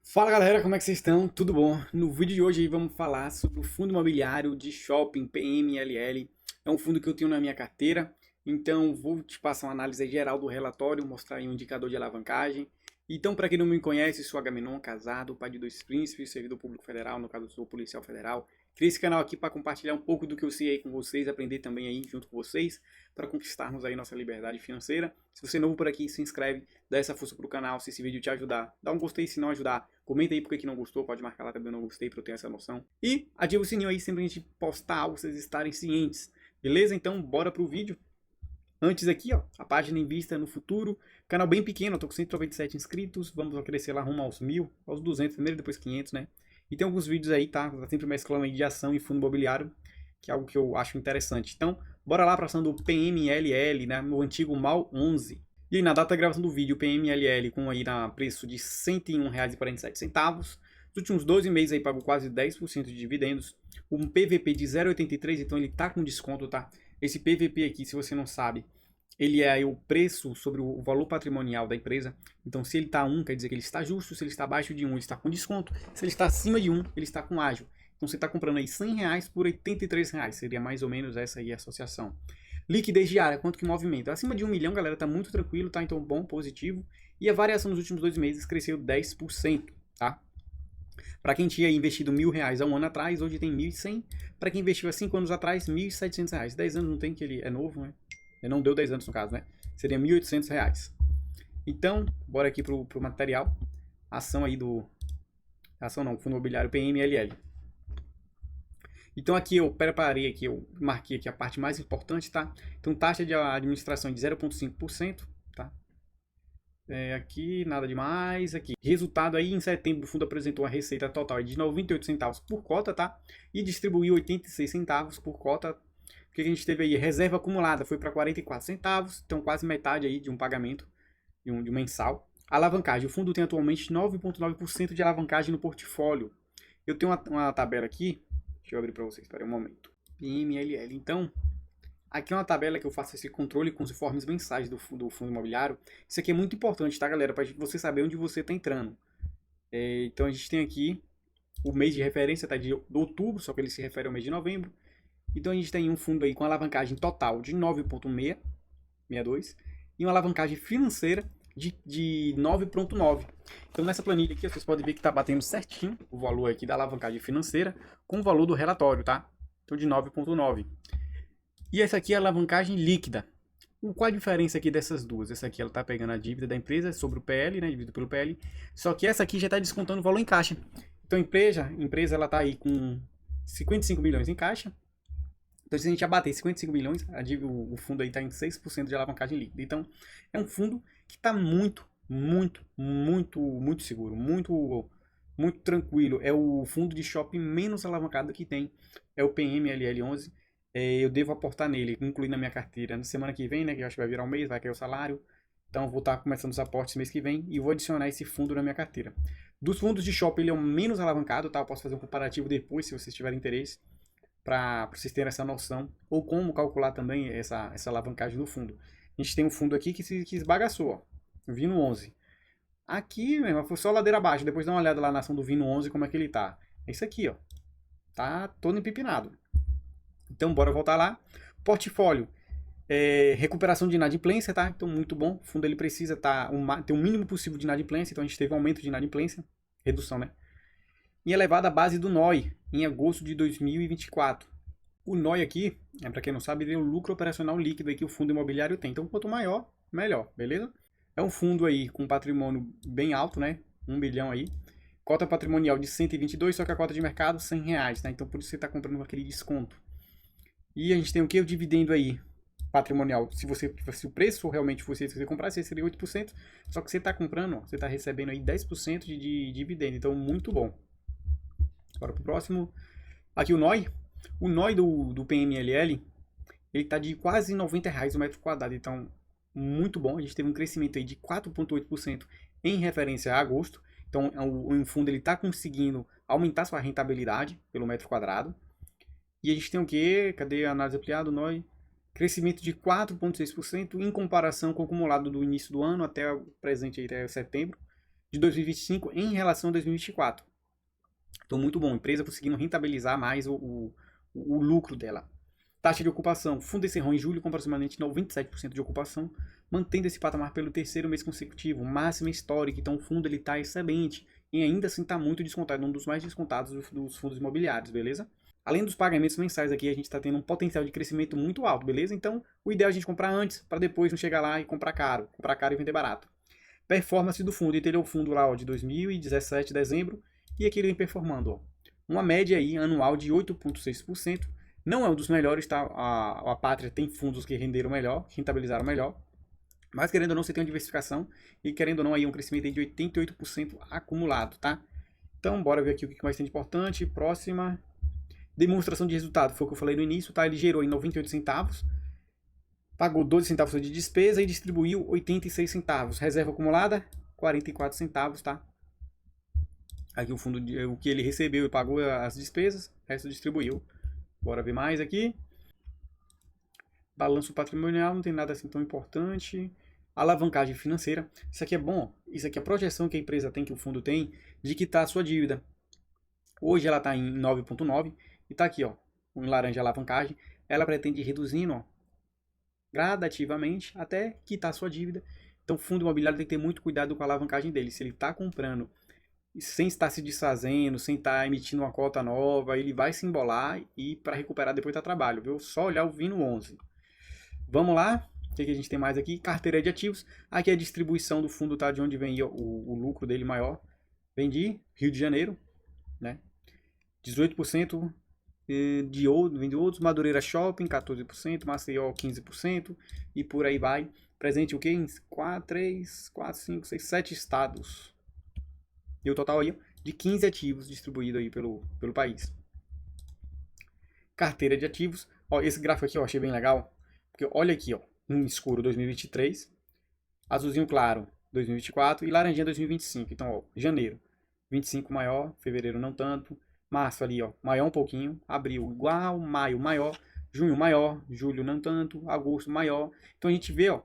Fala galera, como é que vocês estão? Tudo bom? No vídeo de hoje aí vamos falar sobre o fundo imobiliário de shopping PMLL. É um fundo que eu tenho na minha carteira, então vou te passar uma análise geral do relatório, mostrar aí um indicador de alavancagem. Então, para quem não me conhece, sou Agamenon, casado, pai de dois príncipes, servidor público federal, no caso sou policial federal. Criei esse canal aqui para compartilhar um pouco do que eu sei aí com vocês, aprender também aí junto com vocês, para conquistarmos aí nossa liberdade financeira. Se você é novo por aqui, se inscreve, dá essa força pro canal, se esse vídeo te ajudar, dá um gostei se não ajudar, comenta aí porque que não gostou, pode marcar lá também eu não gostei para eu ter essa noção. E ativa o sininho aí sempre a gente postar algo, vocês estarem cientes. Beleza? Então bora pro vídeo. Antes aqui, ó, a página em vista no futuro, canal bem pequeno, eu tô com 197 inscritos, vamos crescer lá rumo aos 1000, aos 200 primeiro, depois 500, né? E tem alguns vídeos aí, tá? Tá sempre mesclando aí de ação e fundo imobiliário, que é algo que eu acho interessante. Então, bora lá para ação do PMLL, né? O antigo MAL 11. E aí, na data da gravação do vídeo, o PMLL com aí na preço de R$ 101,47. Nos últimos 12 meses aí pagou quase 10% de dividendos. Um PVP de 0,83, então ele tá com desconto, tá? Esse PVP aqui, se você não sabe, ele é o preço sobre o valor patrimonial da empresa. Então, se ele está 1, quer dizer que ele está justo. Se ele está abaixo de 1, ele está com desconto. Se ele está acima de 1, ele está com ágio. Então, você está comprando aí R$ 100 por R$ 83. Seria mais ou menos essa aí a associação. Liquidez diária, quanto que movimenta? Acima de 1 milhão, galera, tá muito tranquilo, tá? Então, bom, positivo. E a variação nos últimos 2 meses cresceu 10%, tá? Para quem tinha investido R$ 1.000 há um ano atrás, hoje tem 1.100. Para quem investiu há 5 anos atrás, R$ 1.700. 10 anos não tem, que ele é novo, né? Ele não deu 10 anos no caso, né? Seria R$ 1.800. Então, bora aqui pro material. Ação aí do... Ação não, Fundo Imobiliário PMLL. Então aqui eu preparei aqui, eu marquei aqui a parte mais importante, tá? Então taxa de administração de 0,5%, tá? Aqui, nada demais. Aqui, resultado aí em setembro, o fundo apresentou uma receita total de 98 centavos por cota, tá? E distribuiu 86 centavos por cota. O que a gente teve aí? Reserva acumulada foi para 44 centavos, então quase metade aí de um pagamento de um mensal. Alavancagem, o fundo tem atualmente 9,9% de alavancagem no portfólio. Eu tenho uma tabela aqui, deixa eu abrir para vocês, espera um momento. PMLL, então, aqui é uma tabela que eu faço esse controle com os informes mensais do fundo imobiliário. Isso aqui é muito importante, tá, galera? Para você saber onde você está entrando. Então a gente tem aqui o mês de referência, tá, de outubro, só que ele se refere ao mês de novembro. Então a gente tem um fundo aí com alavancagem total de 9,62 e uma alavancagem financeira de 9,9. Então nessa planilha aqui vocês podem ver que está batendo certinho o valor aqui da alavancagem financeira com o valor do relatório, tá? Então de 9,9. E essa aqui é a alavancagem líquida. Qual a diferença aqui dessas duas? Essa aqui ela está pegando a dívida da empresa sobre o PL, né, dividido pelo PL. Só que essa aqui já está descontando o valor em caixa. Então a empresa ela está aí com 55 milhões em caixa. Então, se a gente abater 55 milhões, o fundo aí está em 6% de alavancagem líquida. Então, é um fundo que está muito, muito, muito, muito seguro, muito, muito tranquilo. É o fundo de shopping menos alavancado que tem. É o PMLL11. Eu devo aportar nele, incluir na minha carteira na semana que vem, né? Que eu acho que vai virar um mês, vai cair o salário. Então, vou estar começando os aportes mês que vem e vou adicionar esse fundo na minha carteira. Dos fundos de shopping, ele é o menos alavancado, tá? Eu posso fazer um comparativo depois, se vocês tiverem interesse, para vocês terem essa noção, ou como calcular também essa alavancagem do fundo. A gente tem um fundo aqui que esbagaçou, ó, Vino 11. Aqui, mesmo, foi só ladeira abaixo, depois dá uma olhada lá na ação do Vino 11, como é que ele tá. É isso aqui, ó, tá todo empipinado. Então, bora voltar lá. Portfólio, recuperação de inadimplência, tá? Então, muito bom. O fundo ele precisa ter o mínimo possível de inadimplência, então a gente teve um aumento de inadimplência, redução, né? E elevada a base do NOI em agosto de 2024. O NOI aqui, para quem não sabe, ele é o lucro operacional líquido que o fundo imobiliário tem. Então, quanto maior, melhor, beleza? É um fundo aí com patrimônio bem alto, né? 1 bilhão aí. Cota patrimonial de 122, só que a cota de mercado R$ 100, né? Então, por isso você está comprando com aquele desconto. E a gente tem o que? O dividendo aí patrimonial. Se o preço realmente fosse esse que você comprasse, seria 8%. Só que você está comprando, ó, você está recebendo aí 10% de dividendo. Então, muito bom. Agora para o próximo. Aqui o NOI. O NOI do PMLL, ele está de quase R$ 90 o metro quadrado. Então, muito bom. A gente teve um crescimento aí de 4,8% em referência a agosto. Então, o fundo está conseguindo aumentar sua rentabilidade pelo metro quadrado. E a gente tem o quê? Cadê a análise ampliada? O NOI. Crescimento de 4,6% em comparação com o acumulado do início do ano até o presente, aí, até setembro. de 2025 em relação a 2024. Então, muito bom. A empresa conseguindo rentabilizar mais o lucro dela. Taxa de ocupação. O fundo encerrou em julho com aproximadamente 97% de ocupação, mantendo esse patamar pelo terceiro mês consecutivo, máxima histórica. Então, o fundo está excelente e ainda assim está muito descontado, um dos mais descontados dos fundos imobiliários, beleza? Além dos pagamentos mensais aqui, a gente está tendo um potencial de crescimento muito alto, beleza? Então, o ideal é a gente comprar antes, para depois não chegar lá e comprar caro e vender barato. Performance do fundo. Ele o fundo lá ó, de 2017, dezembro, e aqui ele vem performando. Ó, uma média aí anual de 8,6%. Não é um dos melhores, tá? A Pátria tem fundos que renderam melhor, que rentabilizaram melhor. Mas querendo ou não, você tem uma diversificação e querendo ou não, aí um crescimento aí de 88% acumulado, tá? Então, bora ver aqui o que mais tem de importante. Próxima. Demonstração de resultado. Foi o que eu falei no início, tá? Ele gerou em 98 centavos. Pagou 12 centavos de despesa e distribuiu 86 centavos. Reserva acumulada, 44 centavos, tá? Aqui o fundo, o que ele recebeu e pagou as despesas, o resto distribuiu. Bora ver mais aqui. Balanço patrimonial, não tem nada assim tão importante. Alavancagem financeira. Isso aqui é bom. Isso aqui é a projeção que a empresa tem, que o fundo tem, de quitar a sua dívida. Hoje ela está em 9,9 e está aqui, ó, em laranja a alavancagem. Ela pretende ir reduzindo, ó, gradativamente até quitar a sua dívida. Então o fundo imobiliário tem que ter muito cuidado com a alavancagem dele. Se ele está comprando sem estar se desfazendo, sem estar emitindo uma cota nova, ele vai se embolar e para recuperar depois dá trabalho, viu? Só olhar o Vino 11. Vamos lá? O que a gente tem mais aqui? Carteira de ativos. Aqui é a distribuição do fundo, tá? De onde vem o lucro dele maior. Vem de Rio de Janeiro, né? 18% vem de outros. Madureira Shopping, 14%. Maceió, 15%. E por aí vai. Presente o quê? Em 4, 5, 6, 7 estados. E o total aí de 15 ativos distribuídos aí pelo país. Carteira de ativos. Ó, esse gráfico aqui eu achei bem legal. Porque olha aqui, ó, um escuro 2023, azulzinho claro 2024 e laranjinha 2025. Então, ó, janeiro 25 maior, fevereiro não tanto, março ali, ó, maior um pouquinho, abril igual, maio maior, junho maior, julho não tanto, agosto maior. Então a gente vê, ó,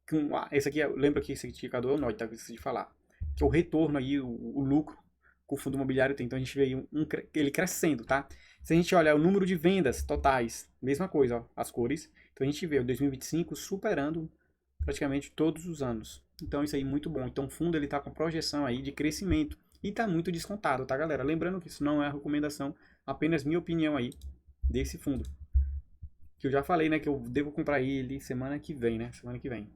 que esse aqui, lembra que esse indicador é o NOI, tá? Esqueci de falar. Que é o retorno aí, o lucro que o fundo imobiliário tem. Então a gente vê aí ele crescendo, tá? Se a gente olhar o número de vendas totais, mesma coisa, ó, as cores. Então a gente vê o 2025 superando praticamente todos os anos. Então isso aí é muito bom. Então o fundo ele tá com projeção aí de crescimento e tá muito descontado, tá, galera? Lembrando que isso não é recomendação, apenas minha opinião aí desse fundo. Que eu já falei, né, que eu devo comprar ele semana que vem, né? Semana que vem.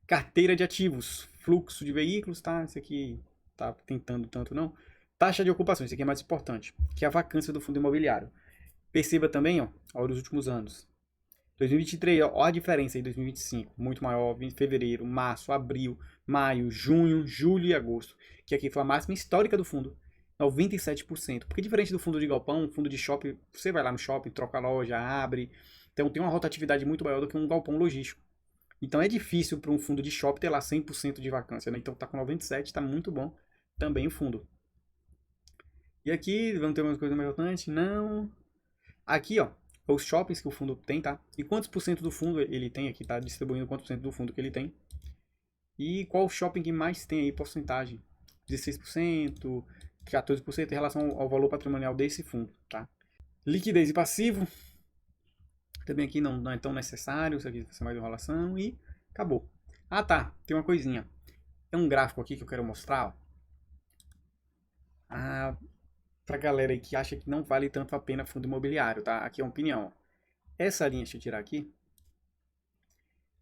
Carteira de ativos, fluxo de veículos, tá? Esse aqui tá tentando tanto não. Taxa de ocupação, isso aqui é mais importante, que é a vacância do fundo imobiliário. Perceba também, ó, ao dos últimos anos. 2023, ó a diferença aí, 2025, muito maior, em fevereiro, março, abril, maio, junho, julho e agosto, que aqui foi a máxima histórica do fundo, 97%. Porque diferente do fundo de galpão, fundo de shopping, você vai lá no shopping, troca a loja, abre, então tem uma rotatividade muito maior do que um galpão logístico. Então é difícil para um fundo de shopping ter lá 100% de vacância, né? Então tá com 97%, está muito bom também o fundo. E aqui, vamos ter uma coisa mais importante? Não. Aqui, ó, os shoppings que o fundo tem, tá? E quantos por cento do fundo ele tem aqui, tá? Distribuindo quantos por cento do fundo que ele tem. E qual shopping que mais tem aí porcentagem? 16%, 14% em relação ao valor patrimonial desse fundo, tá? Liquidez e passivo. Também aqui não é tão necessário, isso aqui vai ser mais enrolação e acabou. Ah tá, tem uma coisinha. É um gráfico aqui que eu quero mostrar, ó. Pra galera aí que acha que não vale tanto a pena fundo imobiliário, tá? Aqui é uma opinião. Essa linha, deixa eu tirar aqui.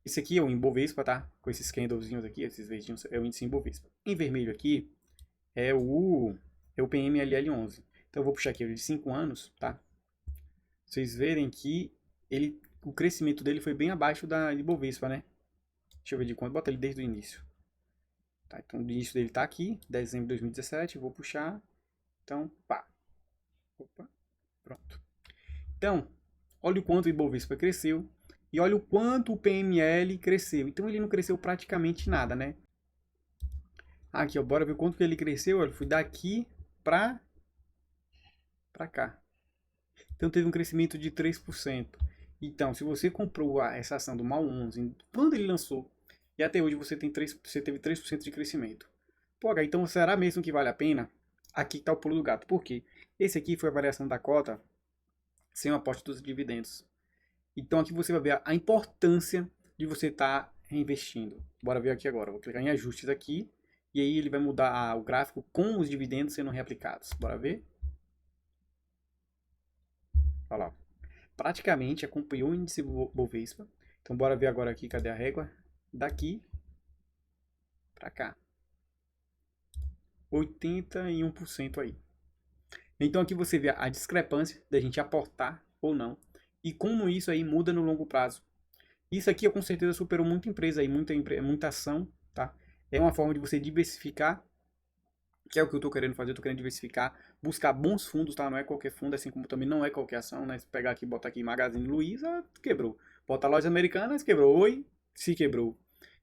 Esse aqui é o Ibovespa, tá? Com esses candlezinhos aqui, esses verdinhos, é o índice Ibovespa. Em vermelho aqui é o PMLL11. Então eu vou puxar aqui ele de 5 anos, tá? Vocês verem que o crescimento dele foi bem abaixo da Ibovespa, né? Deixa eu ver de quanto, bota ele desde o início. Tá, então o início dele tá aqui, dezembro de 2017, vou puxar. Então, pá. Opa, pronto. Então, olha o quanto o Ibovespa cresceu e olha o quanto o PML cresceu. Então ele não cresceu praticamente nada, né? Aqui, ó, bora ver quanto que ele cresceu. Olha, fui daqui pra cá. Então teve um crescimento de 3%. Então, se você comprou essa ação do MAL 11, quando ele lançou, e até hoje você teve 3% de crescimento. Pô, então será mesmo que vale a pena? Aqui está o pulo do gato. Por quê? Esse aqui foi a variação da cota sem o aporte dos dividendos. Então aqui você vai ver a importância de você estar reinvestindo. Bora ver aqui agora. Vou clicar em ajustes aqui. E aí ele vai mudar o gráfico com os dividendos sendo reaplicados. Bora ver? Olha lá. Praticamente acompanhou o índice Bovespa. Então bora ver agora aqui, cadê a régua? Daqui para cá. 81% aí. Então aqui você vê a discrepância da gente aportar ou não. E como isso aí muda no longo prazo. Isso aqui com certeza superou muita empresa aí, muita ação, tá? É uma forma de você diversificar, que é o que eu estou querendo fazer, eu estou querendo diversificar, buscar bons fundos, tá? Não é qualquer fundo, assim como também não é qualquer ação, né? Se pegar aqui, botar aqui Magazine Luiza, quebrou. Bota Lojas Americanas, quebrou. Oi, se quebrou.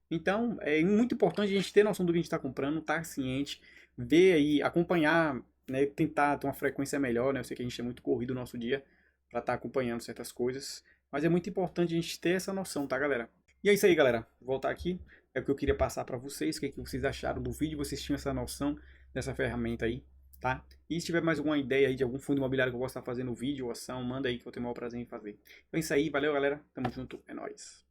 Então, é muito importante a gente ter noção do que a gente está comprando, estar ciente, ver aí, acompanhar, né, tentar ter uma frequência melhor, né? Eu sei que a gente é muito corrido no nosso dia para estar acompanhando certas coisas, mas é muito importante a gente ter essa noção, tá, galera? E é isso aí, galera. Vou voltar aqui, é o que eu queria passar para vocês, o que, é que vocês acharam do vídeo, vocês tinham essa noção dessa ferramenta aí, tá? E se tiver mais alguma ideia aí de algum fundo imobiliário que eu possa estar fazendo vídeo ou ação, manda aí que eu tenho o maior prazer em fazer. Então é isso aí, valeu, galera. Tamo junto, é nóis.